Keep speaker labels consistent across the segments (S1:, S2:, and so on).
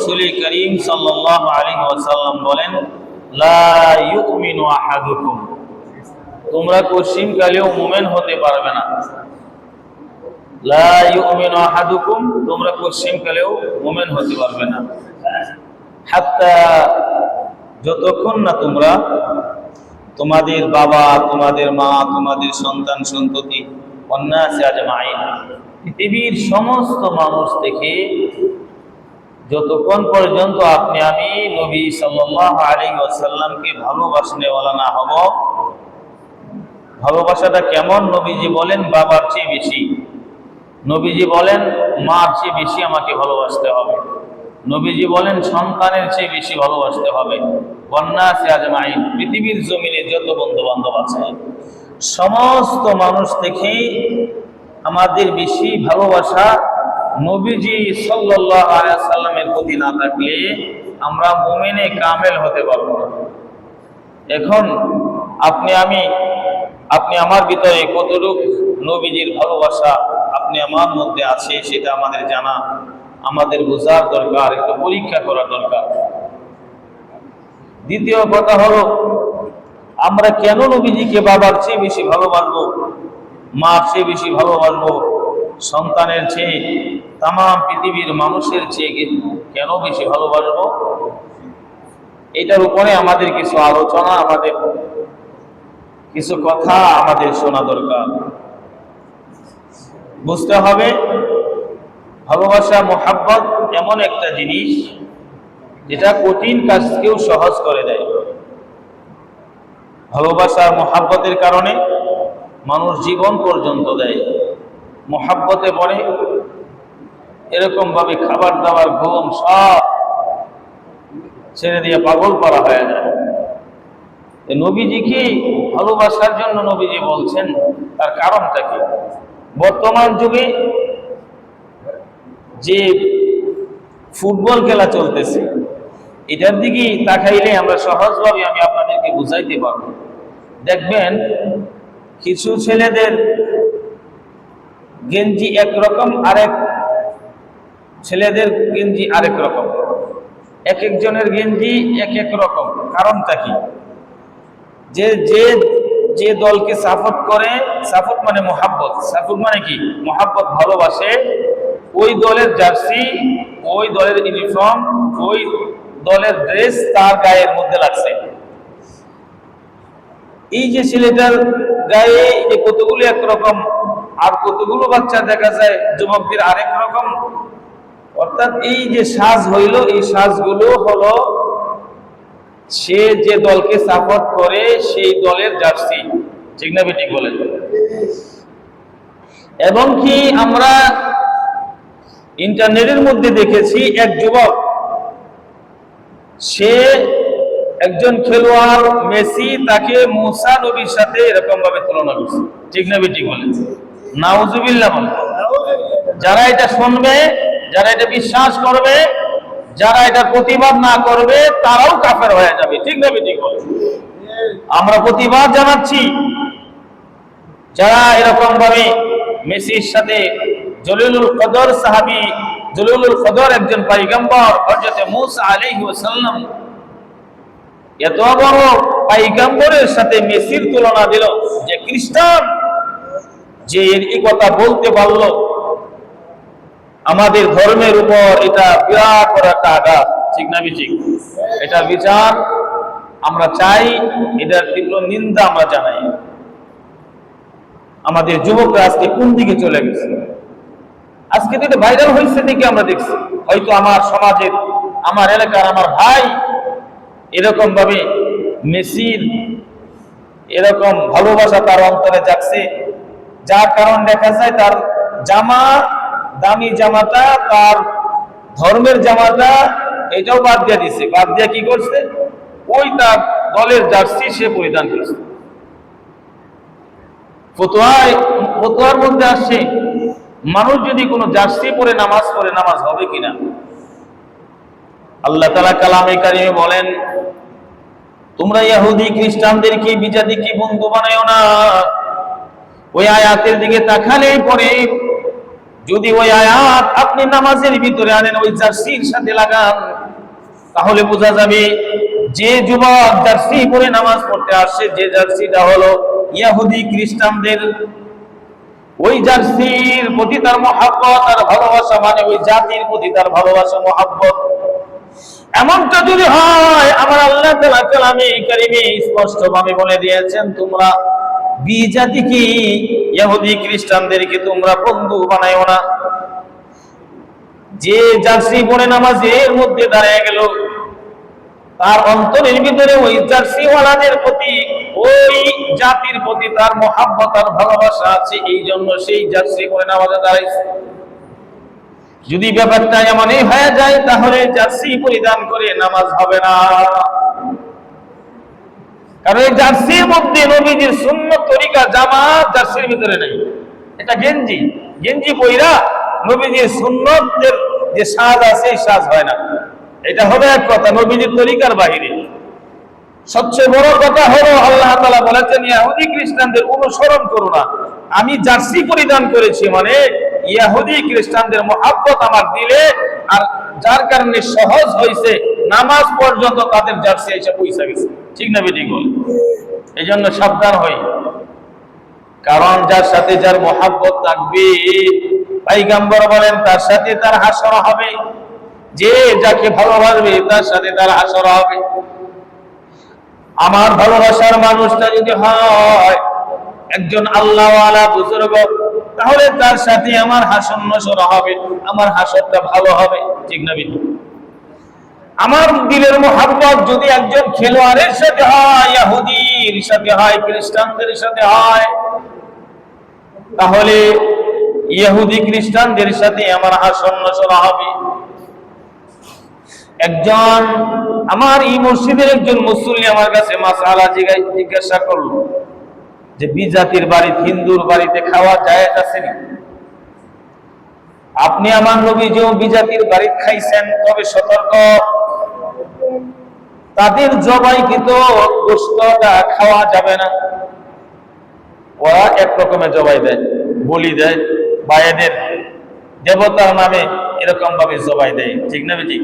S1: রাসূল করিম সাল্লাল্লাহু আলাইহি ওয়াসাল্লাম বলেন, লা ইউমিনু আহাদুকুম, তোমরা পশ্চিম কালেও মুমিন হতে পারবে না। লা ইউমিনু আহাদুকুম, তোমরা পশ্চিম কালেও মুমিন হতে পারবে না। হাত্তা, যতক্ষণ না তোমরা তোমাদের বাবা, তোমাদের মা, তোমাদের সন্তান সন্ততি, ওয়ান্নাসি আজমাইন, পৃথিবীর সমস্ত মানুষ থেকে যতক্ষণ পর্যন্ত আপনি আমি নবী সাল্লাল্লাহু আলাইহি ওয়াসাল্লামকে ভালোবাসনেওয়ালা না হব। ভালোবাসাটা কেমন? নবীজি বলেন বাবার চেয়ে বেশি, নবীজি বলেন মার চেয়ে বেশি আমাকে ভালোবাসতে হবে, নবীজি বলেন সন্তানের চেয়ে বেশি ভালোবাসতে হবে। ওয়ান্নাসি আজমাইন, পৃথিবীর জমিনে যত বন্ধু বান্ধব আছে সমস্ত মানুষ থেকেই আমাদের বেশি ভালোবাসা নবীজি সাল্লাল্লাহু আলাইহি ওয়াসাল্লামের প্রতি না থাকলে আমরা মুমিনে কামেল হতে পারবো না। এখন আপনি আমার ভিতরে কতটুকু নবীজির ভালোবাসা আপনি আমার মধ্যে আছে সেটা আমাদের জানা, আমাদের বোঝার দরকার, একটু পরীক্ষা করা দরকার। দ্বিতীয় কথা হলো, আমরা কেন নবীজিকে বাবার চেয়ে বেশি ভালোবাসবো, মার চেয়ে বেশি ভালোবাসবো, সন্তানের চেয়ে, তাম পৃথিবীর মানুষের চেয়ে কেন বেশি ভালোবাসবো? এটার উপরে আমাদের কিছু আলোচনা, আমাদের কিছু কথা আমাদের শোনা দরকার। বুঝতে হবে ভালোবাসা, মোহাব্বত এমন একটা জিনিস যেটা কঠিন কাজকেও সহজ করে দেয়। ভালোবাসা মোহাব্বতের কারণে মানুষ জীবন পর্যন্ত দেয়। মোহাব্বতে পড়ে এরকম ভাবে খাবার দাবার ঘুম সব ছেড়ে দিয়ে পাগল করা হয়ে যায়। নবীজিকে ভালোবাসার জন্য নবীজি বলছেন, তার কারণটা কি? বর্তমান যুগে যে ফুটবল খেলা চলতেছে এটার দিকে তাকাইলে আমরা সহজভাবে আমি আপনাদেরকে বুঝাইতে পারবো। দেখবেন কিছু ছেলেদের গেঞ্জি একরকম, আরেক ছেলেদের গেঞ্জি আরেক রকম, এক একজনের গেঞ্জি এক এক রকম। কারণটা কি? যে যে যে দলকে সাপোর্ট করে, সাপোর্ট মানে মোহাব্বত, সাপোর্ট মানে কি? মোহাব্বত, ভালোবাসে, ওই দলের জার্সি, ওই দলের ইউনিফর্ম, ওই দলের ড্রেস তার গায়ের মধ্যে লাগছে। এই যে ছেলেটার গায়ে যে কতগুলো একরকম, আর কতগুলো বাচ্চা দেখা যায় যুবকদের আরেক রকম। অর্থাৎ এই যে সাজ হইল, এই সাজগুলো হলো সে যে দলকে সাপোর্ট করে সেই দলের জার্সি। ঠিক না বেঠিক বলেন? এবং কি আমরা ইন্টারনেটের মধ্যে দেখেছি এক যুবক, সে একজন খেলোয়াড় মেসি, তাকে মুসা নবীর সাথে এরকম ভাবে তুলনা করছে। ঠিক না বেঠিক বলেন? নাউজুবিল্লাহ বলেন। যারা এটা শুনবে, যারা এটা বিশ্বাস করবে, যারা এটা প্রতিবাদ না করবে তারাও কাফের হয়ে যাবে। ঠিক না বেঠিক বলেন? আমরা প্রতিবাদ জানাচ্ছি যারা এরকম ভাবে মেসির সাথে, জলিলুল কদর সাহাবী, জলিলুল কদর একজন পয়গম্বর হযরত মূসা আলাইহিস সালাম, এত বড় পয়গম্বরের সাথে মেসির তুলনা দিল, যে খ্রিস্টান যে এই কথা বলতে পারলো, আমাদের ধর্মের উপর এটা বিরাট বড় একটা আঘাত। ঠিক না বেঠিক? এটা বিচার আমরা চাই, এটার তীব্র নিন্দা আমরা জানাই। আমাদের যুবকরা আজকে কোন দিকে চলে গেছে? আজকে তো এটা ভাইরাল হয়েছে দেখে আমরা দেখছি, হয়তো আমার সমাজের, আমার এলাকার আমার ভাই এরকম ভাবে মেসির এরকম ভালোবাসা তার অন্তরে জাগছে, যার কারণ দেখা যায় তার জামা, দামি জামাটা, তার ধর্মের জামাটা, এটাও বাদ দিয়ে দিছে। বাদ দিয়ে কি করছে? ওই তার দলের জার্সি সে পরিধান করছে। ফতোয়ার মধ্যে আসছে, মানুষ যদি কোনো জার্সি পরে নামাজ পড়ে, নামাজ হবে কিনা? আল্লাহ তাআলা কালামে কারিমে বলেন, তোমরা ইহুদি খ্রিস্টানদেরকে বিজাতিকে বন্ধু বানায়ো না। ওই আয়াতের দিকে তাকালেই পরে যদি ওই আয়াত আপনি নামাজের ভিতরে আনেন, ওই জার্সির সাথে লাগান, তাহলে বোঝা যাবে যে যুবক জার্সি পরে নামাজ পড়তে আসছে, যে জার্সিটা হলো ইহুদি খ্রিস্টানদের, ওই জার্সির প্রতি তার মহাব্বত আর ভালোবাসা, মানে ওই জাতির প্রতি তার ভালোবাসা মহাব্বত। এমনটা যদি হয়, আমার আল্লাহ তাআলা কালামে কারিমে স্পষ্ট ভাবে বলে দিয়েছেন, তোমরা বিজাতিকে ইহুদি খ্রিস্টানদেরকে তোমরা বন্ধু বানায়ো না। যে জার্সি পরে নামাজের মধ্যে দাঁড়িয়ে গেল, তার অন্তরের ভিতরে ওই জার্সিওয়ালাদের প্রতি, ওই জাতির প্রতি তার মহাব্বত আর ভালোবাসা আছে, এই জন্য সেই জার্সি পরে নামাজে দাঁড়াইছে। যদি ব্যাপারটা এমনই হয়ে যায়, তাহলে জার্সি পরিধান করে নামাজ হবে না। কারণ এই জার্সির মধ্যে নবীজির সুন্নত তরিকা জামাত জার্সির ভিতরে নেই। এটা গেঞ্জি, গেঞ্জি পইরা নবীজির সুন্নতের যে সাজ আছে এই সাজ হয় না। এটা হবে এক কথা, নবীজির তরিকার বাইরে। সবচেয়ে বড় কথা হলো আল্লাহ তাআলা বলেছেন, ইহুদি খ্রিস্টানদের অনুসরণ করো না। আমি জার্সি পরিধান করেছি, মানে ইহুদি খ্রিস্টানদের মহাব্বত আমার দিলে, আর যার কারণে সহজ হয়েছে নামাজ পর্যন্ত তাদের জার্সি এসে পৌঁছে গেছে। ঠিক না বেঠিক বল? এই জন্য সাবধান হই, কারণ যার সাথে যার মহাব্বত থাকবে, পয়গম্বর বলেন তার সাথে তার হাসর হবে। যে যাকে ভালোবাসবে তার সাথে তার হাসর হবে। আমার ভালোবাসার মানুষটা যদি হয় একজন আল্লাহওয়ালা বুজুর্গ, তাহলে তার সাথে আমার হাসর নসর হবে, আমার হাসরটা ভালো হবে। ঠিক না বেঠিক? আমার দিলের মহাব্বত যদি একজন খেলোয়াড়ের সাথে হয়, ইহুদির সাথে হয়, খ্রিস্টানদের সাথে হয়, তাহলে ইহুদি খ্রিস্টানদের সাথে আমার হাসর নসর হবে। একজন আমার এই মসজিদের একজন মুসল্লি আমার কাছে মাসআলা জিজ্ঞাসা করলো যে বিজাতির বাড়িতে, হিন্দুর বাড়িতে খাওয়া জায়েজ আছে না? আপনি আমার নবীজিও বিজাতির বাড়িতে খাইছেন, তবে সতর্ক, তাদের জবাইকৃত গোশতটা খাওয়া যাবে না। ওরা এক রকমের জবাই দেয়, বলি দেয়, বায়েদের দেবতার নামে এরকম ভাবে জবাই দেয়। ঠিক না ঠিক?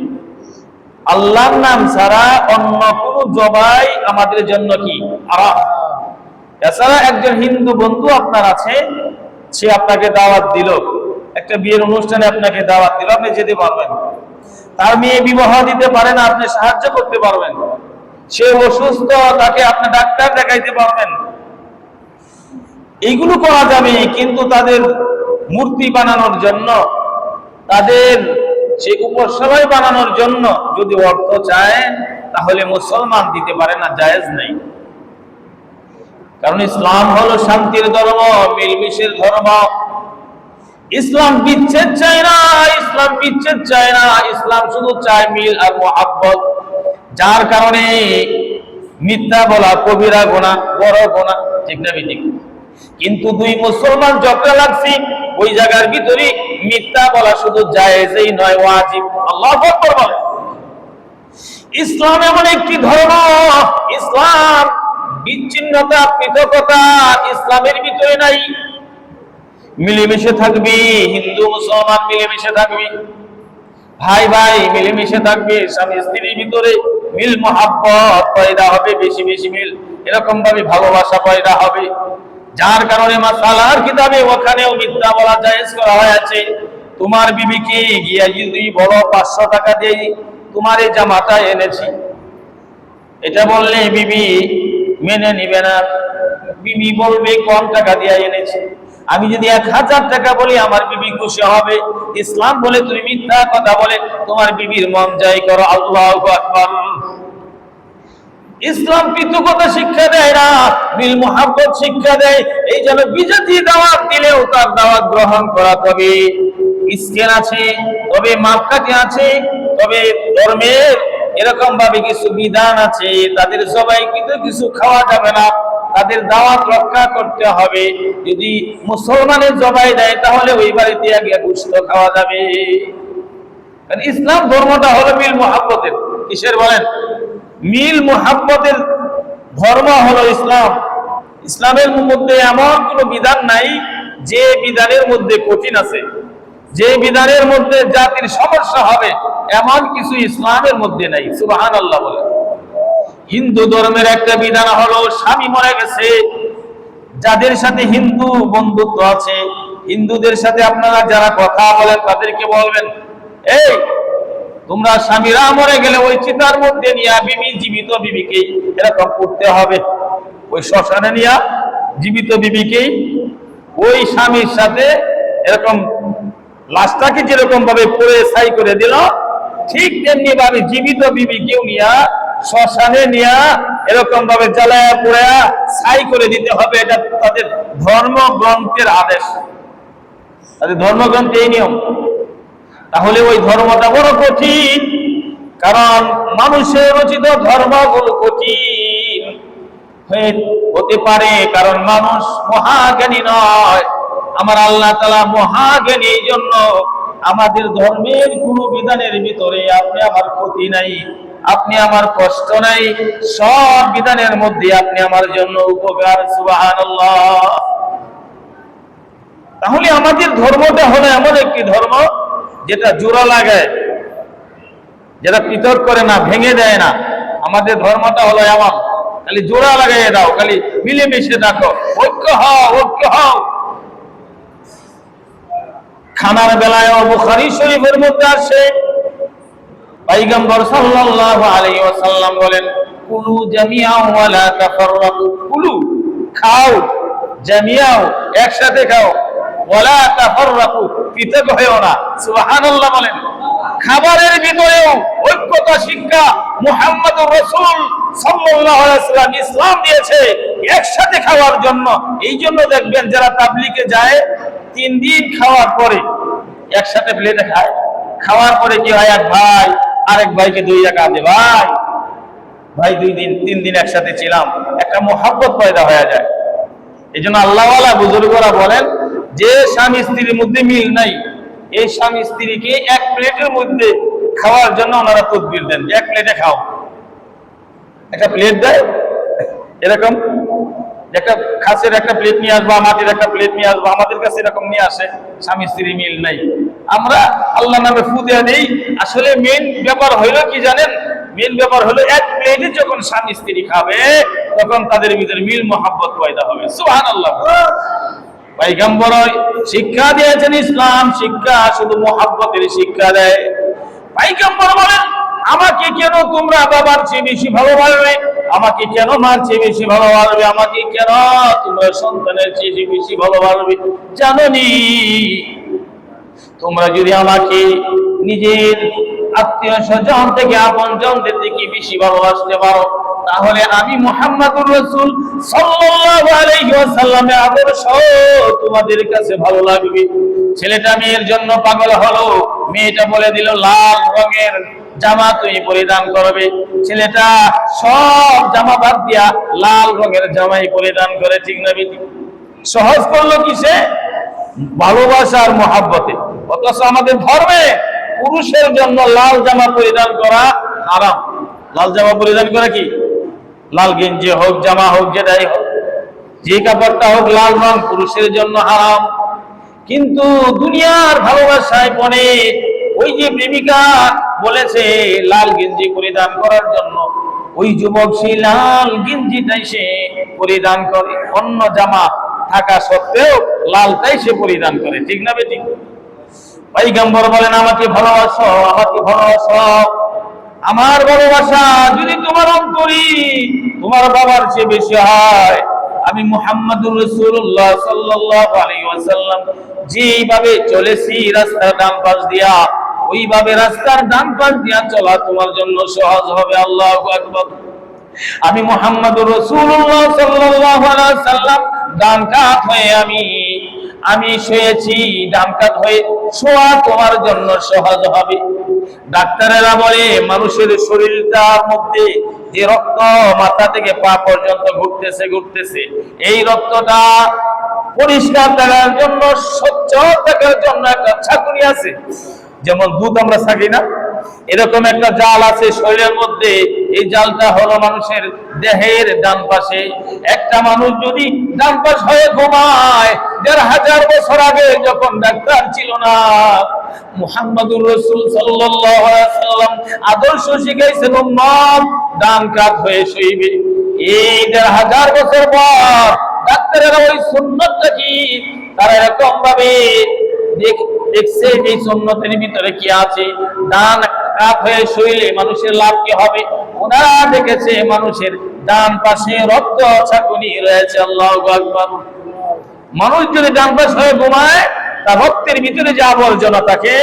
S1: আল্লাহর নাম ছাড়া অন্য কোন জবাই আমাদের জন্য কি হারাম। এছাড়া একজন হিন্দু বন্ধু আপনার আছে, সে আপনাকে দাওয়াত দিল, একটা বিয়ের অনুষ্ঠানে আপনাকে দাওয়াত দিল, আপনি যেতে পারবেন। তার মেয়ে বিবাহ দিতে পারে না, আপনি সাহায্য করতে পারবেন। সে অসুস্থ, তাকে আপনি ডাক্তার দেখাইতে পারবেন। এইগুলো করা যাবে, কিন্তু তাদের মূর্তি বানানোর জন্য, তাদের সেই উপসভায় বানানোর জন্য যদি অর্থ চায়, তাহলে মুসলমান দিতে পারে না, জায়েজ নেই। কারণ ইসলাম হলো শান্তির ধর্ম, মিলমিশের ধর্ম। ইসলাম বিচ্ছেদ চায় না, ইসলাম বিচ্ছেদ চায় না, ইসলাম শুধু চায় মিল আর মহাব্বত। যার কারণে মিথ্যা বলা কবিরা গুনাহ, বড় গুনাহ। ঠিক না ঠিক? কিন্তু দুই মুসলমান ঝগড়া লাগছে, ওই জায়গার ভিতরে মিথ্যা বলা শুধু জায়েজই নয়, ওয়াজিব। আল্লাহু আকবার বলে। ইসলাম এমন একটি ধর্ম, ইসলাম বিচ্ছিন্নতা, পৃথকতা ইসলামের ভিতরে নাই। মিলেমিশে থাকবি, হিন্দু মুসলমান মিলেমিশে থাকবি, ভাই ভাই মিলেমিশে থাকবে, স্বামী স্ত্রীর ভিতরে মিল মহাব্বত পয়দা হবে, বেশি বেশি মিল, এরকম ভাবে ভালোবাসা পয়দা হবে। যার কারণে মাসালার কিতাবে ওখানেও মিথ্যা বলা জায়েজ করা হয়েছে। তোমার বিবিকে গিয়া যদি বলো 500 টাকা দেই, তোমার এই জামাটা এনেছি, এটা বললে বিবি মেনে নিবে না। বিবি বলবে কম টাকা দিয়ে এনেছি। আমি যদি 1000 টাকা বলি, আমার বিবি খুশি হবে। ইসলাম বলে তুমি মিথ্যা কথা বলে তোমার বিবির মন জয় করো। আল্লাহু আকবার। ইসলাম পৃথকতা শিক্ষা দেয় না, মিল মুহাব্বত শিক্ষা দেয়। এই জন্য বিজাতি দাওয়াত দিলেও তার দাওয়াত গ্রহণ করা, তবে স্কেল আছে, তবে মাপকাঠি আছে, তবে ধর্মের এরকম ভাবে কিছু বিধান আছে। তাদের সবাই কিন্তু কিছু খাওয়া যাবে না, তাদের দাওয়াত রক্ষা করতে হবে। যদি মুসলমানের জবাই দেয়, তাহলে ওই বাড়িতে গিয়ে গোশত খাওয়া যাবে। কারণ ইসলাম ধর্মটা হলো মিল মুহাব্বতের। কিসের বলেন? মিল মুহাব্বতের ধর্ম হলো ইসলাম। ইসলামের মধ্যে এমন কোনো বিধান নাই যে বিধানের মধ্যে কঠিন আছে। যে বিধানের মধ্যে জাতির সমস্যা হবে এমন কিছু ইসলামের মধ্যে নাই। সুবহানাল্লাহ বলে। হিন্দু ধর্মের একটা বিধান হলো স্বামী মরে গেছে, যাদের সাথে হিন্দু বন্ধুত্ব আছে, হিন্দুদের সাথে আপনারা যারা কথা বলেন তাদেরকে বলবেন, এই তোমরা স্বামীরা মরে গেলে ওই চিতার মধ্যে নিয়ে বিবি জীবিত বিবিকে এরকম করতে হবে, ওই শ্মশানে নিয়ে জীবিত বিবিকেই ওই স্বামীর সাথে এরকম লাশটাকে যেরকম ভাবে পুড়ে ছাই করে দিল, ঠিক তেমনি ভাবে জীবিত বিবিকেও নিয়ে শ্মশানে নিয়ে এরকম ভাবে জ্বালায়া পোড়ায়া ছাই করে দিতে হবে। এটা তাদের ধর্মগ্রন্থের আদেশ, তাদের ধর্মগ্রন্থে এই নিয়ম। তাহলে ওই ধর্মটা বড় কঠিন, কারণ মানুষের রচিত ধর্মগুলো কঠিন হতে পারে, কারণ মানুষ মহাজ্ঞানী নয়। আমার আল্লাহ তাআলা মহাজ্ঞানী, এই জন্য আমাদের ধর্মের কোনো বিধানের ভিতরে আপনি আমার ক্ষতি নাই, আপনি আমার কষ্ট নাই, সব বিধানের মধ্যে আপনি আমার জন্য উপকার। সুবহানাল্লাহ। তাহলে আমাদের ধর্মটা হলো এমন একটি ধর্ম যেটা জোড়া লাগায়, যেটা পৃথক করে না, ভেঙে দেয় না। আমাদের ধর্মটা হলো এমন, খালি জোড়া লাগাইয়ে দাও, খালি মিলেমিশে দেখো, ঐক্য হও, ঐক্য হও। খানার বেলায় বুখারী শরীফের মধ্যে আসে, পয়গম্বর সাল্লাল্লাহু আলাইহি ওয়াসাল্লাম বলেন, কুলু জামিআন ওয়া লা তাফাররাকু। কুলু খাও, জামিআও একসাথে খাও, ওয়া লা তাফাররাকু পৃথক হয়ো না। সুবহানাল্লাহ বলেন। খাবারের ভিতরেও ঐক্যতা শিক্ষা মুহাম্মদুর রাসূল সাল্লাল্লাহু আলাইহি ওয়াসাল্লাম ইসলাম দিয়েছে একসাথে খাওয়ার জন্য। এই জন্য দেখবেন যারা তাবলীগে যায় 3 দিন খাওয়ার পরে একসাথে প্লেটে খায়, খাওয়ার পরে কি হয়, এক ভাই আরেক ভাইকে 2 টাকা দে, ভাই ভাই 2 দিন 3 দিন একসাথে ছিলাম, একটা মহব্বত পয়দা হয়ে যায়। এই জন্য আল্লাহওয়ালা বুজুর্গরা বলেন, যে স্বামী স্ত্রীর মধ্যে মিল নাই, এই স্বামী স্ত্রীকে এক প্লেটের মধ্যে খাওয়ার জন্য ওনারা তদবির দেন, এক প্লেটে খাও। একটা প্লেট দেয়, এরকম একটা খাসের একটা প্লেট নিয়ে আসবো, মাটির একটা প্লেট নিয়ে আসবো, আমাদের কাছে এরকম নিয়ে আসে, স্বামী স্ত্রী মিল নাই, আমরা আল্লাহ নামে ফু দিয়ে নেই। আসলে মেন ব্যাপার হইলো কি জানেন, মেন ব্যাপার হলো এক প্লেটে যখন স্বামী স্ত্রী খাবে তখন তাদের ভিতরে মিল মহব্বত পয়দা হবে। সুবহানাল্লাহ। পয়গম্বর শিক্ষা দিয়েছেন, ইসলাম শিক্ষা শুধু মহব্বতের শিক্ষা দেয়। পয়গম্বর বলেন, আমাকে কেন তোমরা বাবার চেয়ে বেশি ভালোবাসবে, আমাকে কেন মার চেয়ে বেশি ভালোবাসবে, আমাকে কেন তোমরা সন্তানের চেয়ে বেশি ভালোবাসবে? জানোনি তোমরা যদি আমাকে নিজের আত্মীয় স্বজন থেকে আপন জনদের থেকে বেশি ভালোবাসতে পারো, তাহলে আমি মুহাম্মদুর রাসূল সাল্লাল্লাহু আলাইহি ওয়াসাল্লামের আদর্শ তোমাদের কাছে ভালো লাগবে। ছেলেটা মেয়ের জন্য পাগল হলো, মেয়েটা বলে দিল লাল রঙের জামা তুই পরিধান করবে, ছেলেটা সব জামা বাদ দিয়া লাল রঙের জামাই পরিধান করে। ঠিক না বেটি? সহজ করলো কিসে? ভালোবাসার মহব্বতে। অথচ আমাদের ধর্মে পুরুষের জন্য লাল জামা পরিধান করা হারাম। লাল জামা পরিধান করা কি, লাল গেঞ্জি হোক, জামা হোক, যেটাই হোক, যে কাপড়টা হোক লাল রং, পুরুষের জন্য হারাম। কিন্তু দুনিয়ার ভালোবাসায় পড়ে ওই যে প্রেমিকা বলেছে লাল গেঞ্জি পরিধান করার জন্য, ওই যুবক সেই লাল গেঞ্জিটাই সে পরিধান করে, অন্য জামা থাকা সত্ত্বেও লালটাই সে পরিধান করে। ঠিক না বেটি? পয়গম্বর বলেন, আমাকে ভালোবাসো, আমাকে ভালোবাসো। আমার ভালোবাসা যদি তোমার অন্তরে তোমার বাবার চেয়ে বেশি হয়, আমি মুহাম্মদুর রাসূলুল্লাহ সাল্লাল্লাহু আলাইহি ওয়াসাল্লাম যেভাবে চলেছি রাস্তার ডান পাশ দিয়া, ওইভাবে রাস্তার ডান পাশ দিয়া চলা তোমার জন্য সহজ হবে। আল্লাহু আকবার। আমি মুহাম্মদুর রাসূলুল্লাহ সাল্লাল্লাহু আলাইহি ওয়াসাল্লাম ডান কাত হয়ে আমি শুয়েছি, ডান কাত হয়ে শোয়া তোমার জন্য সহজ হবে। ডাক্তারেরা বলে মানুষের শরীরটার মধ্যে যে রক্ত মাথা থেকে পা পর্যন্ত ঘুরতেছে, এই রক্তটা পরিষ্কার থাকার জন্য, স্বচ্ছ থাকার জন্য একটা ছাঁকুনি আছে। যেমন দুধ আমরা ছাঁকি না, এরকম একটা জাল আছে শরীরের মধ্যে, এই জালটা হলো মানুষের দেহের ডান পাশে। একটা মানুষ যদি ডান পাশ হয়ে ঘুমায়, ১৫০০ বছর আগে যখন ডাক্তার ছিল না, মুহাম্মদুর রাসূল সাল্লাল্লাহু আলাইহি ওয়াসাল্লাম আদর্শ শিখাইছেন উম্মত ডান কাত হয়ে শুইবে। এই ১৫০০ বছর পর ডাক্তারেরা ওই সুন্নতটা কি তারা এরকম ভাবে দেখছে এই সুন্নতের ভিতরে কি আছে, ডান কাত হয়ে শুইলে মানুষের লাভ কি হবে। ওনারা দেখেছে মানুষের ডান পাশে রক্ত ছাঁকুনি রয়েছে। আল্লাহু আকবার। মানুষ যদি ডান পাশ হয়ে ঘুমায়, তার রক্তের ভিতরে যে আবর্জনা থাকে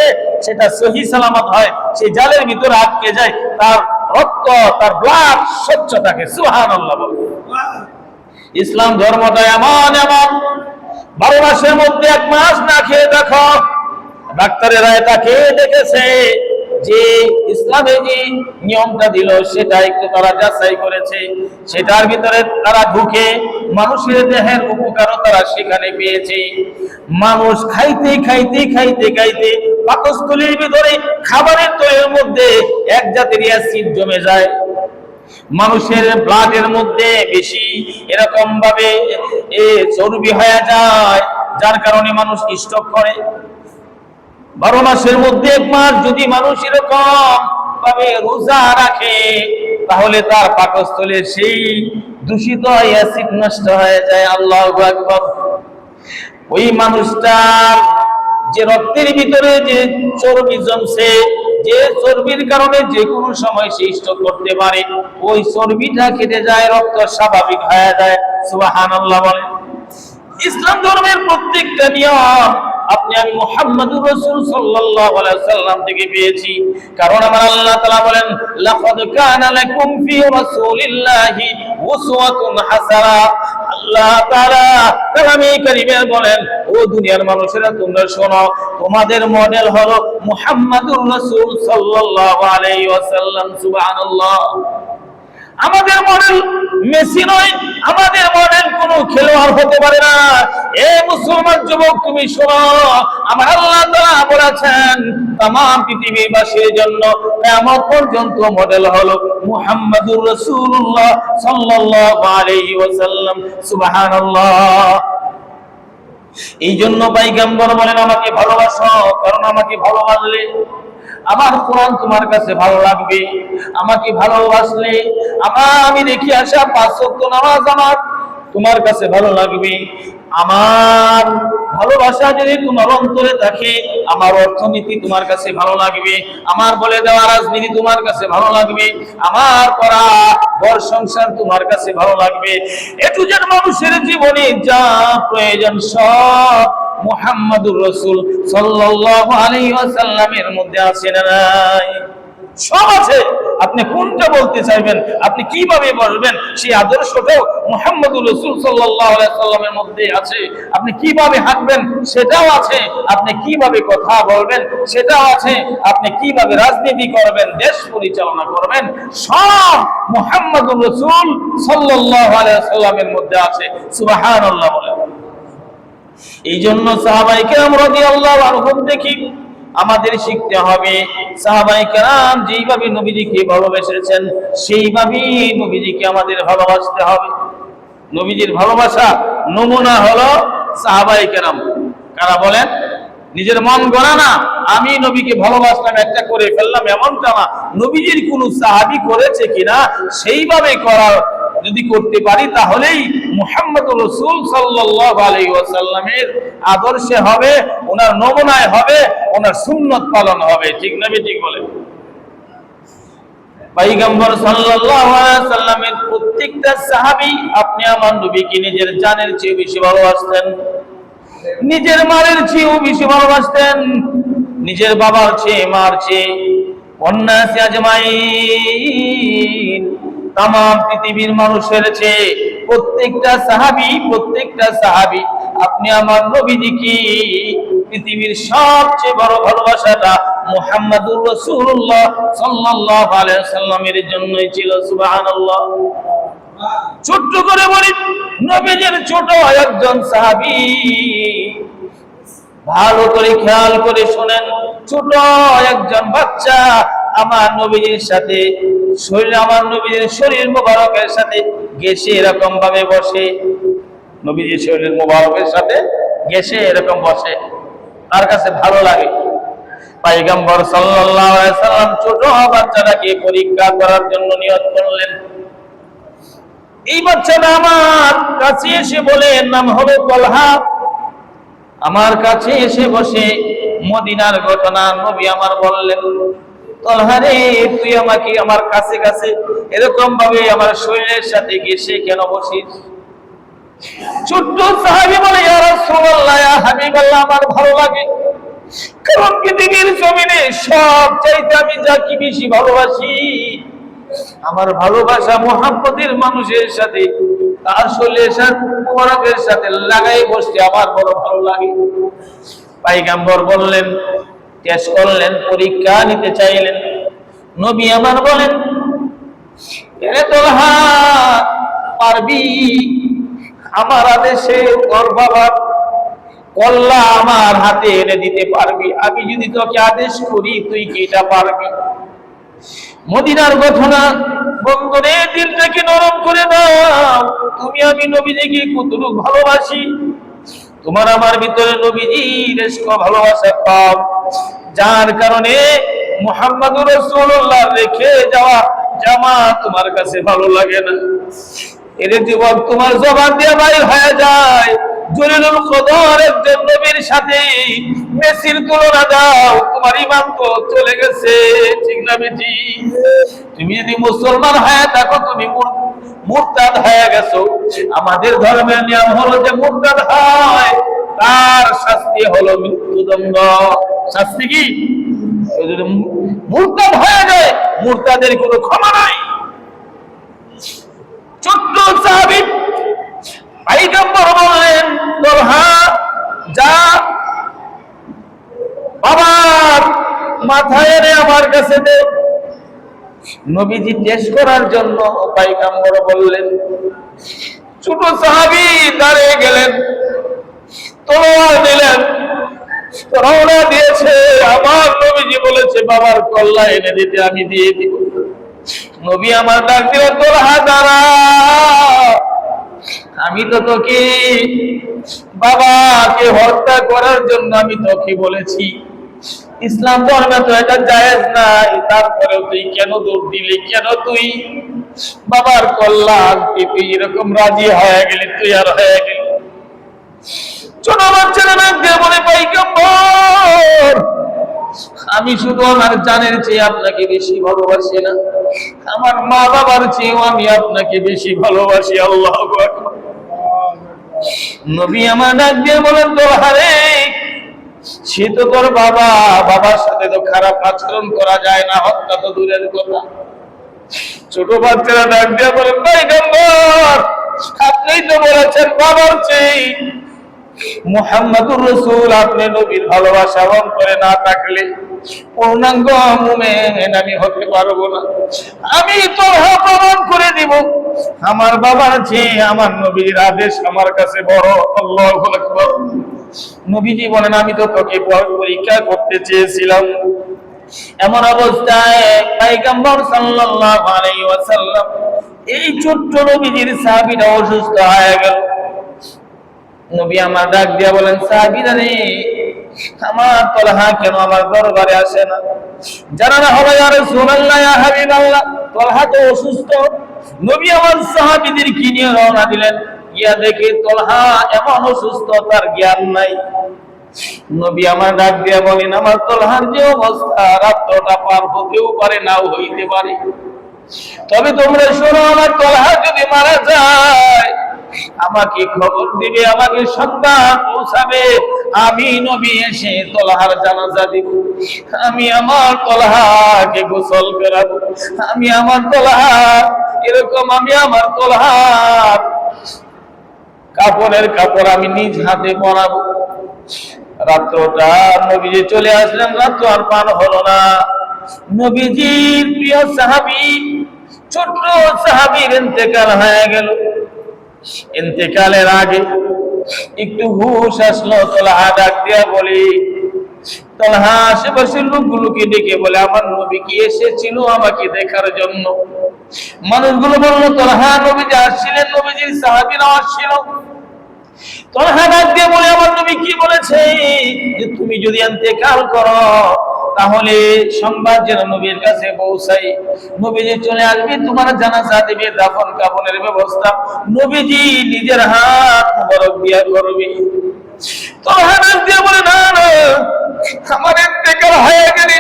S1: সেটা সহি সালামত হয়, সেই জালের ভিতরে আটকে যায়, তার রক্ত, তার ব্লাড স্বচ্ছ থাকে। সুবহানাল্লাহ। ইসলাম ধর্মটা এমন 12 মাসের মধ্যে 1 মাস না খেয়ে দেখো, ডাক্তারেরা এটাকে দেখেছে যে ইসলামে যে নিয়মটা দিল সেটা একটু তারা যাচাই করেছে, সেটার ভিতরে তারা ঢুকে মানুষের দেহের উপকারও তারা সেখানে পেয়েছে। মানুষ খাইতে খাইতে খাইতে খাইতে পাকস্থলীর ভিতরে খাবারের তৈরির মধ্যে এক জাতের অ্যাসিড জমে যায়, মানুষের ব্লাডের মধ্যে বেশি এরকম ভাবে চর্বি হয়ে যায়, যার কারণে মানুষ স্ট্রোক করে। 12 মাসের মধ্যে 1 মাস যদি মানুষ এরকম ভাবে রোজা রাখে, তাহলে তার পাকস্থলীর সেই দূষিত অ্যাসিড নষ্ট হয়ে যায়। আল্লাহু আকবার। ওই মানুষটার যে রক্তের ভিতরে যে চর্বি জমছে, যে চর্বির কারণে যে কোনো সময় সে স্ট্রোক করতে পারে, ওই চর্বিটা কেটে যায়, রক্ত স্বাভাবিক হয়ে যায়। সুবহানাল্লাহ বলে। ইসলাম ধর্মের প্রত্যেকটা নিয়ম আপনি আমি মুহাম্মদুর রাসূল সাল্লাল্লাহু আলাইহি ওয়াসাল্লাম থেকে পেয়েছি। কারণ আমার আল্লাহ তাআলা বলেন, লাকাদ কানা লাকুম ফি রাসূলিল্লাহি উসওয়াতুন হাসানাহ। আল্লাহ তাআলা কালামে কারীমে বলেন, ও দুনিয়ার মানুষেরা তোমরা শোনো, তোমাদের মডেল হলো মুহাম্মদুর রাসূল সাল্লাল্লাহু আলাইহি ওয়াসাল্লাম। সুবহানাল্লাহ। আমাদের মডেল মেসি নয়, আমাদের মডেল কোন খেলোয়াড় হতে পারে না। এ মুসলমান যুবক তুমি শোনো, আমার আল্লাহ তাআলা বলেছেন तमाम পৃথিবীবাসীর জন্য কিয়ামত পর্যন্ত মডেল হলো মুহাম্মদুর রাসূলুল্লাহ সাল্লাল্লাহু আলাইহি ওয়াসাল্লাম। সুবহানাল্লাহ। এই জন্য পয়গম্বর বলেন, আমাকে ভালোবাসো, কারণ আমাকে ভালোবাসলে আমার কোরআন তোমার কাছে ভালো লাগবে, আমাকে ভালোবাসলে আমি রেখে আসা 5 ওয়াক্ত নামাজ আমার তোমার কাছে ভালো লাগবে। আমার ভালোবাসা যদি তোমার অন্তরে থাকে, আমার অর্থনীতি তোমার কাছে ভালো লাগবে, আমার বলে দেওয়া রাজনীতি তোমার কাছে ভালো লাগবে, আমার করা ঘর সংসার তোমার কাছে ভালো লাগবে। একটু যেন মানুষের জীবনে যা প্রয়োজন সব মুহাম্মদুর রাসূল সাল্লাল্লাহু আলাইহি ওয়াসাল্লামের মধ্যে আছে না নাই? সব আছে। আপনি কোনটা বলতে চাইবেন, আপনি কিভাবে বলবেন, সেই আদর্শটাও মুহাম্মদুর রাসূল সাল্লাল্লাহু আলাইহি ওয়াসাল্লামের মধ্যে আছে। আপনি কিভাবে হাঁটবেন সেটাও আছে, আপনি কিভাবে কথা বলবেন সেটাও আছে, আপনি কিভাবে রাজনীতি করবেন, দেশ পরিচালনা করবেন, সব মুহাম্মদুর রাসূল সাল্লাল্লাহু আলাইহি ওয়াসাল্লামের মধ্যে আছে। সুবহানাল্লাহ বলেন। এই জন্য সাহাবায়ে কেরাম রাদিয়াল্লাহু আনহুম দেখি আমাদের শিখতে হবে, সাহাবায়ে কেরাম যেইভাবে নবীজিকে ভালোবেসেছেন সেইভাবেই নবীজিকে আমাদের ভালোবাসতে হবে। নবীজির ভালোবাসা নমুনা হলো সাহাবায়ে কেরাম। কারা বলেন? নিজের মন গড়া না, আমি নবীকে ভালোবাসলাম একটা করে ফেললাম এমনটা না। নবীজির কোন সাহাবী করেছে কিনা সেইভাবে করা যদি করতে পারি, তাহলেই মুহাম্মদুর রাসূল সাল্লাল্লাহু আলাইহি ওয়াসাল্লামের আদর্শে হবে, ওনার নমুনায় হবে, ওনার সুন্নাত পালন হবে। ঠিক না ঠিক বলেন? পয়গম্বর সাল্লাল্লাহু আলাইহি ওয়াসাল্লামের প্রত্যেকটা সাহাবী আপনি আমার নবীকে নিজের জানের চেয়ে বেশি ভালোবাসতেন, নিজের মায়ের চেয়েও বেশি ভালোবাসতেন, নিজের বাবার চেয়ে, মার চেয়ে, ওয়ান্নাসি আজমাইন, तमाम পৃথিবীর মানুষের চেয়ে প্রত্যেকটা সাহাবী আপনি আমার নবীজিকে পৃথিবীর সবচেয়ে বড় ভালোবাসাটা মুহাম্মদুর রাসূলুল্লাহ সাল্লাল্লাহু আলাইহি ওয়াসাল্লামের জন্যই ছিল। সুবহানাল্লাহ। ছোট্ট করে বলি, নবীজির ছোট একজন সাহাবী, ভালো করে খেয়াল করে শুনেন, ছোট একজন বাচ্চা আমার নবীজির সাথে শরীর আমার নবীর শরীর মোবারকের সাথে ঘেঁষে এরকম ভাবে বসে, নবীজির শরীর মোবারকের সাথে ঘেঁষে এরকম বসে, তার কাছে ভালো লাগে। পয়গম্বর সাল্লাল্লাহু আলাইহি সাল্লাম ছোট বাচ্চাটাকে পরীক্ষা করার জন্য নিয়ত করলেন। এই বাচ্চাটা আমার কাছে এসে বলে, নাম হবে তলহা, আমার কাছে এসে বসে মদিনার ঘটনা নবী আমার বললেন, তলহা রে, তুই আমাকে আমার কাছে কাছে এরকম ভাবে আমার শরীরের সাথে ঘেঁষে কেন বসিস? ছোট্ট সাহাবী বলে, ইয়া রাসূলুল্লাহ, ইয়া হাবিবাল্লাহ, আমার ভালো লাগে, কারণ পৃথিবীর জমিনে সব চাইতে আমি যাকে বেশি ভালোবাসি, আমার ভালোবাসা মুহাম্মদের মানুষের সাথে তার শরীরের সাথে মুবারকের সাথে লাগাই বসতে আমার বড় ভালো লাগে। পয়গম্বর বললেন, টেস্ট করলেন, পরীক্ষা নিতে চাইলেন। নবী আমার বলেন, এরে তলহা, পারবি আমার আদেশে তোর বাবার কল্লা আমার হাতে এনে দিতে পারবি? আমি যদি তোকে আদেশ করি তুই কি এটা পারবি? মদিনার ঘটনা বন্ধুরে, দিলটাকে নরম করে দাও। তুমি আমি নবীজিকে কতটুকু ভালোবাসি, তোমার আমার ভিতরে নবীজির ভালোবাসা কম, যার কারণে মুহাম্মদুর রাসূলুল্লাহ রেখে যাওয়া জামা তোমার কাছে ভালো লাগে না। এর যুবক তোমার জবান দিয়ে বাইর হয়ে যায়, জলিলুল কদর একজন নবীর সাথে মেসির তুলনা দাও, তোমার ঈমান তো চলে গেছে, ঠিক না বেটি? তুমি যদি মুসলমান হয়ে থাকো তুমি মুরতাদ হয়ে গেছো। আমাদের ধর্মের নিয়ম হলো যে মুরতাদ হয় তার শাস্তি হলো মৃত্যুদণ্ড। শাস্তি কি? যদি মুরতাদ হয়ে যায় মুরতাদের কোনো ক্ষমা নাই। ছোট্ট সাহাবী পয়গম্বর বললেন, তলহা যা, বাবার মাথায় এনে আমার কাছে দে। নবীজি টেস্ট করার জন্য পয়গম্বর বললেন। ছোট সাহাবী দাঁড়িয়ে গেলেন, তলোয়ার নিলেন, রওনা দিয়েছে। আমার নবীজি বলেছে বাবার কল্লা এনে দিতে, আমি দিয়ে দিব। নবী আমার ডাক দিলেন, তলহা দাঁড়া, আমি তো তোকে বাবাকে হত্যা করার জন্য আমি তোকে বলেছি, ইসলাম ধর্মে তো এটা জায়েজ নাই, তারপরেও তুই কেন দৌড় দিলি? কেন তুই বাবার কল্যাণ তুই এরকম রাজি হয়ে গেলি? তুই আর হয়ে গেলি। ছোট বাচ্চারা নাক দিয়ে বলে, পয়গম্বর, আমি শুধু আমার জানের চেয়ে আপনাকে বেশি ভালোবাসি না, আমার মা বাবার চেয়েও আমি আপনাকে বেশি ভালোবাসি। আল্লাহু আকবার। নবী আমার ডাক দিয়ে বলেন, তলহা রে, সে তো তোর বাবা, বাবার সাথে তো খারাপ আচরণ করা যায় না, হত্যা তো দূরের কথা। ছোট বাচ্চারা ডাক দিয়ে বলেন, পয়গম্বর, আপনিই তো বলেছেন বাবার চেয়ে মুহাম্মদুর রাসূল, আপনি নবীর ভালোবাসা অন্তরে না থাকলে পূর্ণাঙ্গ মুমিন আমি হতে পারবো না। আমি তলহা প্রমাণ করে দিব, আমার বাবার চেয়ে আমার নবীর আদেশ আমার কাছে বড়। আল্লাহু আকবার। নবীজি বলেন, আমি তো তোকে পরীক্ষা করতে চেয়েছিলাম। এমন অবস্থায় পয়গম্বর সাল্লাল্লাহু আলাইহি ওয়াসাল্লাম এই ছোট্ট নবীজির সাহাবীরা অসুস্থ হয়ে গেল। নবী আমার ডাক দিয়া বলেন, সাহাবীরা রে, আমার তলহা কেন আমার দরবারে আসে না? জানানো হলো, ইয়া রাসূলুল্লাহ, ইয়া হাবিবাল্লাহ, তলহা তো অসুস্থ। নবী আমার সাহাবীদের কি নিয়ে রওনা দিলেন, গিয়া দেখে তলহা এমন অসুস্থ, তার জ্ঞান নাই। নবী আমার ডাক দিয়া বলেন, আমার তলহার যে অবস্থা, রাত্রটা পার হতেও পারে, নাও হইতে পারে, তবে তোমরা শোনো, আমার তলহা যদি মারা যায় আমাকে খবর দিবে, আমাকে সংবাদ পৌঁছাবে, আমি নবী এসে তলহার জানাজা দিব, আমি আমার তলহাকে গোসল করাবো, আমি আমার তলহা এরকম, আমি আমার তলহার কাপড়ের কাপড় আমি নিজ হাতে পরাবো। রাত্রটা নবীজি চলে আসলেন, রাত্র আর পার হলো না। নবীজির প্রিয় সাহাবী ছোট্ট সাহাবীর ইন্তেকাল হয়ে গেল। ইন্তেকালের আগে একটু হুশ আসলো, তলহা ডাক দিয়া বলি, তালহা আশেপাশের লোকগুলোকে ডেকে বলে, আমার নবী কি এসেছিল আমাকে দেখার জন্য? মানুষগুলো বললো, তালহা নবীজি আসছিলেন, নবীজির সাহাবীরাও আসছিল। তালহা ডাক দিয়ে বলে, আমার নবী কি বলেছে যে তুমি যদি ইন্তেকাল করো তাহলে সংবাদ যেন নবীর কাছে পৌঁছাই, নবীজি চলে আসবে, তোমার জানাজা দিবে, দাফন কাফনের ব্যবস্থা নবীজি নিজের হাত মুবারক দিয়া করবে। তালহা ডাক দিয়ে বলে, না না, আমার ইন্তেকাল হয়ে গেলে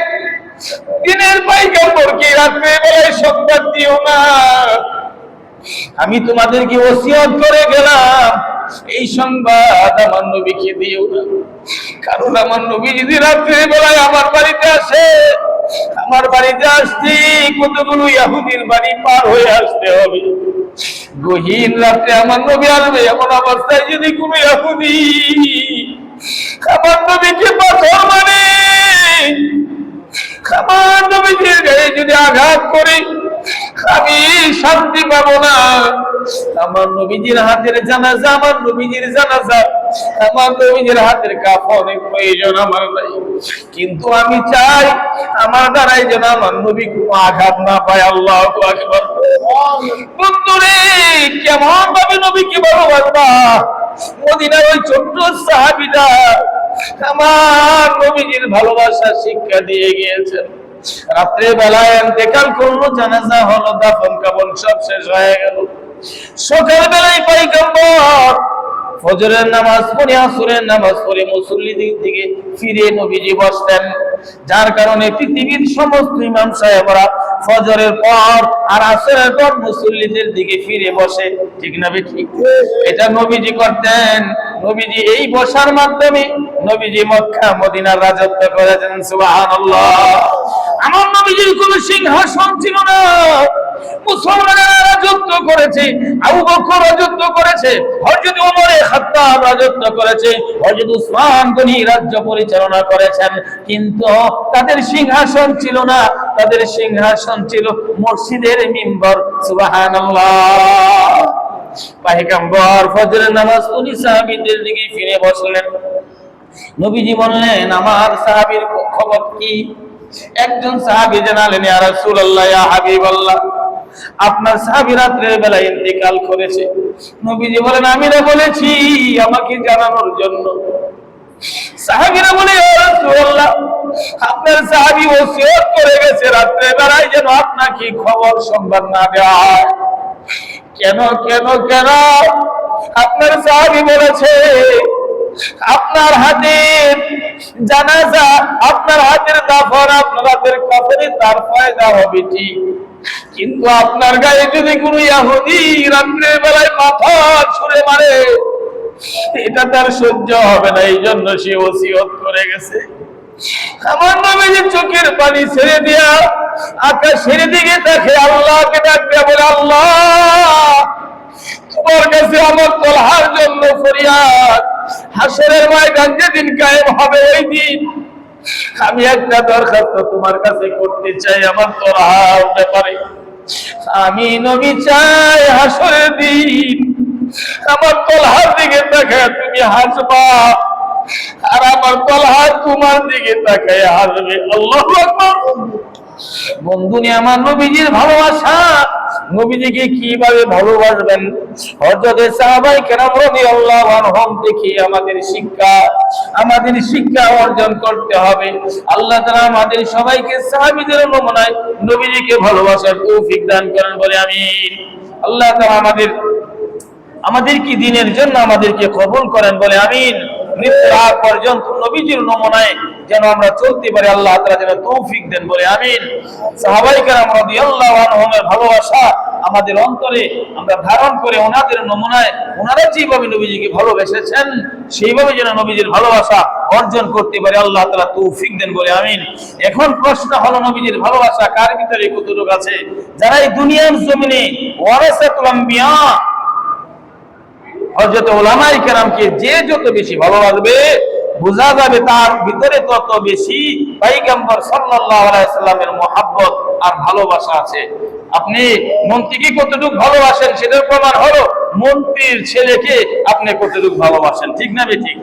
S1: দিনের পয়গম্বরকে রাত্রে বেলায় সংবাদ দিও না। আমি তোমাদেরকে ওসিয়ত করে গেলাম, এই সংবাদ আমার নবীকে দিও না, কারণ আমার নবী যদি রাত্রে বেলায় আমার বাড়িতে আসে, আমার বাড়িতে আসতে কতগুলো ইহুদির বাড়ি পার হয়ে আসতে হবে। গহীন রাত্রে আমার নবী আসবে, এমন অবস্থায় যদি কোনো ইহুদি আমার নবীকে পাথর মানে, আমার নবীজির গায়ে যদি আঘাত করে, আমি শান্তি পাবো না। আমার নবীজির হাতের জানাজা, আমার নবীজির জানাজা, আমার নবীজির হাতের কাফনের প্রয়োজন আমার নাই, কিন্তু আমি চাই আমার দ্বারাই যেন আমার নবী কোনো আঘাত না পায়। আল্লাহু আকবার। বন্ধুরে, কেমন ভাবে নবীকে ভালোবাসবা? মদিনার ওই ছোট্ট সাহাবীরা আমার নবীজির ভালোবাসা শিক্ষা দিয়ে গিয়েছেন। রাত্রে বেলায় ইন্তেকাল করলো, জানাজা হলো, দাফন কাফন সব শেষ হয়ে গেল। সকাল বেলায় পয়গম্বর ফজরের নামাজ পড়ে, আসরের নামাজ পড়ে মুসল্লিদের দিকে ফিরে নবীজি বসতেন, যার কারণে পৃথিবীর সমস্ত ইমাম সাহেবরা ফজরের পর আর আসরের পর মুসল্লিদের দিকে ফিরে বসে, ঠিক না ঠিক? এটা নবীজি করতেন। নবীজি এই বসার মাধ্যমে নবীজি মক্কা মদিনার রাজত্ব করেছেন। সুবহানাল্লাহ। আমার নবীজির কোনো সিংহাসন ছিল না, মুসলমানেরা রাজত্ব করেছে, আবু বকর রাজত্ব করেছে, হযরত ওমর খাত্তাব রাজত্ব করেছে, হযরত উসমান গনি রাজ্য পরিচালনা করেছেন, কিন্তু তাদের সিংহাসন ছিল না, তাদের সিংহাসন ছিল মসজিদের মিম্বর। সুবহানাল্লাহ। পয়গম্বর ফজরের নামাজ পড়ে সাহাবীদের দিকে ফিরে বসলেন। নবীজি বললেন, আমার সাহাবীর খবর কি? একজন সাহাবী জানালেন, ইয়া রাসূলুল্লাহ, ইয়া হাবিবাল্লাহ, আপনার সাহাবী রাত্রের বেলা ইন্তেকাল করেছে। নবীজি বলেন, আমি না বলেছি আমাকে জানানোর জন্য। সাহাবীরা বলে, ইয়া রাসূলুল্লাহ, আপনার সাহাবী ওসিয়ত করে গেছে রাত্রের বেলায় যেন আপনাকে খবর সংবাদ না দেওয়া হয়। কেন কেন কেন? আপনার সাহাবী বলেছে, আপনার হাতের জানাজা, আপনার হাতের দাফন, আপনার হাতের কাফনে তার ফায়দা হবে ঠিক, কিন্তু আপনার গায়ে যদি কোনো ইহুদি রাত্রের বেলায় মাথা ছুঁড়ে মারে, এটা তার সহ্য হবে না, এই জন্য সে ওসিয়ত করে গেছে। আমার নবীজি চোখের পানি ছেড়ে দিয়া আকাশের দিকে তাকে আল্লাহকে ডাকতে বলে, আল্লাহ, তোমার কাছে আমার তলহার জন্য ফরিয়াদ। হাসরের ময়দান যেদিন কায়েম হবে, ওই দিন আমি একটা দরখাস্ত তোমার কাছে করতে চাই, আমার তলহা হতে পারে। আমি নবী চাই হাসরের দিন আমার তলহার দিকে তাকায় তুমি হাসবা, আর আমার তলহা তোমার দিকে তাকায় হাসবে। আল্লাহু আকবার। বন্ধুনি, আমার নবীজির ভালোবাসা, নবীজিকে কিভাবে ভালোবাসবেন, হযরত সাহাবায়ে কেরাম রাদিয়াল্লাহু আনহুম থেকে আমাদের শিক্ষা অর্জন করতে হবে। আল্লাহ তাআলা আমাদের সবাইকে সাহাবীদের নমুনায় নবীজিকে ভালোবাসার তৌফিক দান করেন, বলে আমিন। আল্লাহ তাআলা আমাদেরকে দ্বীনের জন্য আমাদেরকে কবুল করেন, বলে আমিন। মৃত্যুর আগ পর্যন্ত নবীজির নমুনায় যেন আমরা চলতে পারি, আল্লাহ তাআলা যেন তৌফিক দেন, বলে আমিন। সাহাবায়ে কেরাম রাদিয়াল্লাহু আনহুমের ভালোবাসা আমাদের অন্তরে আমরা ধারণ করে ওনাদের নমুনায়, ওনারা যেভাবে নবীজিকে ভালোবেসেছেন সেইভাবে যেন নবীজির ভালোবাসা অর্জন করতে পারি, আল্লাহ তাআলা তৌফিক দেন, বলে আমিন। এখন প্রশ্ন হলো, নবীজির ভালোবাসা কার ভিতরে কতটুকু আছে? যারা এই দুনিয়ার জমিনে ওয়ারাসাতুল আম্বিয়া, হযরত উলামায়ে কেরামকে যে যত বেশি ভালোবাসবে, বোঝা যাবে তার ভিতরে তত বেশি পয়গম্বর সাল্লাল্লাহু আলাইহি সাল্লামের মহব্বত আর ভালোবাসা আছে। আপনি মন্ত্রীকে কতটুকু ভালোবাসেন সেটার প্রমাণ হলো মন্ত্রীর ছেলেকে আপনি কতটুকু ভালোবাসেন, ঠিক না ঠিক?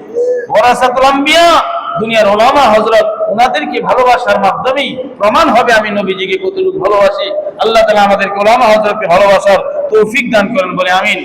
S1: ওয়ারাসাতুল আম্বিয়া, দুনিয়ার ওলামা হযরত ওনাদেরকে ভালোবাসার মাধ্যমেই প্রমাণ হবে আমি নবীজিকে কতটুকু ভালোবাসি। আল্লাহ তাআলা আমাদেরকে ওলামা হযরতকে ভালোবাসার তৌফিক দান করেন বলে আমিন।